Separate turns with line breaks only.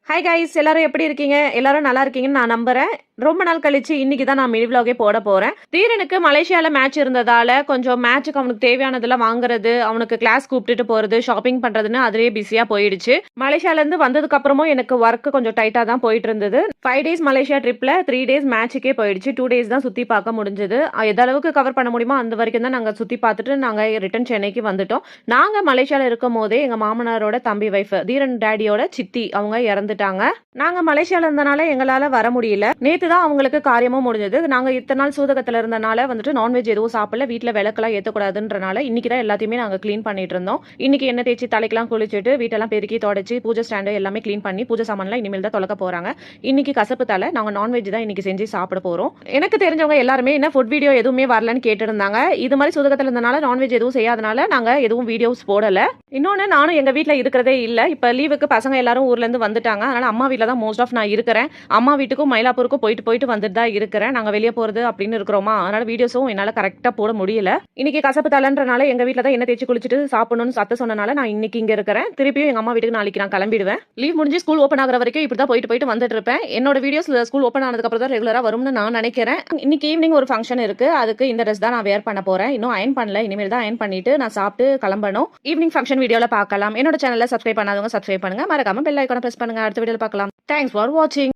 Hi guys, எல்லாரும் எப்படி இருக்கீங்க? எல்லாரும் நல்லா இருக்கீங்கன்னு நான் நம்புறேன். ரொம்ப நாள் கழிச்சு இன்னைக்கு தான் நான் மினி vlog போட போறேன். தீரனுக்கு மலேசியால மேட்ச் இருந்ததால கொஞ்சம் மேட்சுக்கு அவனுக்கு தேவையானதெல்லாம் வாங்குறது, அவனுக்கு கிளாஸ் கூப்பிட்டுட்டு போறது, ஷாப்பிங் பண்றதுன்னு அதுலயே பிஸியா போயிடுச்சு. மலேசியால இருந்து வந்ததுக்கு அப்புறமும் எனக்கு ஒர்க் கொஞ்சம் டைட்டா தான் போயிட்டு இருந்தது. 5 டேஸ் மலேசியா ட்ரிப்ல 3 டேஸ் மேட்சுக்கே போயிடுச்சு. 2 டேஸ் தான் சுத்தி பார்க்க முடிஞ்சது. எந்த அளவுக்கு கவர் பண்ண முடியுமோ அந்த வரைக்கும் தான் நாங்க சுத்தி பார்த்துட்டு நாங்க ரிட்டர்ன் சென்னைக்கு வந்துட்டோம். நாங்க மலேசியால இருக்கும் போதே எங்க மாமனாரோட தம்பி வைஃப் தீரன் டேடியோட சித்தி அவங்க இறந்துட்டாங்க. நாங்க மலேசியால இருந்தனால எங்களால வர முடியல. நேத்து தான் அவங்களுக்கு காரியமும் முடிஞ்சது. நாங்க இத்தனை நாள் சூதகத்துல இருந்தனால வந்துட்டு நான்வெஜ் எதுவும் சாப்பிடல. வீட்டுல விளக்கெல்லாம் ஏத்தக்கூடாதுன்றனால இன்னைக்கு தான் எல்லாத்தையுமே நாங்க கிளீன் பண்ணிட்டு இருந்தோம். இன்னைக்கு எண்ணெய் தேய்ச்சி தலைக்கெல்லாம் குளிச்சுட்டு வீட்டெல்லாம் பெருக்கி தொடச்சி பூஜை ஸ்டாண்டு எல்லாமே கிளீன் பண்ணி பூஜை சாமான்லாம் இனிமேல் தான் தொலைக்க போறாங்க. இன்னைக்கு கசப்பு தலை நாங்க நான்வெஜ் தான் இன்னைக்கு செஞ்சு சாப்பிட போறோம். எனக்கு தெரிஞ்சவங்க எல்லாருமே என்ன ஃபுட் வீடியோ எதுவுமே வரலன்னு கேட்டிருந்தாங்க. இது மாதிரி சூதகத்துல இருந்தனால நான்வெஜ் எதுவும் செய்யாதனால நாங்க எதுவும் வீடியோஸ் போடல. இன்னொன்னு நானும் எங்க வீட்டுல இருக்கிறதே இல்ல. இப்ப லீவுக்கு பசங்க எல்லாரும் ஊர்ல இருந்து வந்துட்டாங்க. அதனால அம்மா வீட்டுல தான் மோஸ்ட் ஆஃப் நான் இருக்கிறேன். அம்மா வீட்டுக்கும் மயிலாப்பூருக்கும் போயிட்டு வந்துட்டு தான் இருக்கிறேன். நாங்க வெளியே போறது அப்படின்னு இருக்கிறோமா, அதனால வீடியோஸும் என்னால கரெக்டா போட முடியல. இன்னைக்கு கசப்பு தலன்றனால எங்க வீட்டுல தான் என்ன தேய்ச்சி குளிச்சுட்டு சாப்பிடணும்னு சத்த சொன்னனால நான் இன்னைக்கு இங்க இருக்கிறேன். திருப்பியும் எங்க அம்மா வீட்டுக்கு நாளைக்கு நான் கிளம்பிடுவேன். லீவ் முடிஞ்சு ஸ்கூல் ஓப்பன் ஆகிற வரைக்கும் இப்படிதான் போயிட்டு வந்துட்டு இருப்பேன். என்னோட வீடியோஸ் ஸ்கூல் ஓப்பன் ஆனதுக்கு அப்புறம் தான் ரெகுலரா வரும்னு நான் நினைக்கிறேன். இன்னைக்கு ஈவினிங் ஒரு ஃபங்க்ஷன் இருக்கு. அதுக்கு இந்த ட்ரெஸ் தான் நான் வேர் பண்ண போறேன். இன்னும் அயன் பண்ணல. இனிமேல் தான் அயன் பண்ணிட்டு நான் சாப்பிட்டு கிளம்பணும். ஈவினிங் ஃபங்க்ஷன் வீடியோல பார்க்கலாம். என்னோட சேனலை சப்ஸ்கிரைப் பண்ணாதவங்க சப்ஸ்கிரைப் பண்ணுங்க. மறக்காம பெல் ஐகானை பிரஸ் பண்ணுங்க. அடுத்த வீடியோல பார்க்கலாம். தேங்க்ஸ் ஃபார் வாட்சிங்.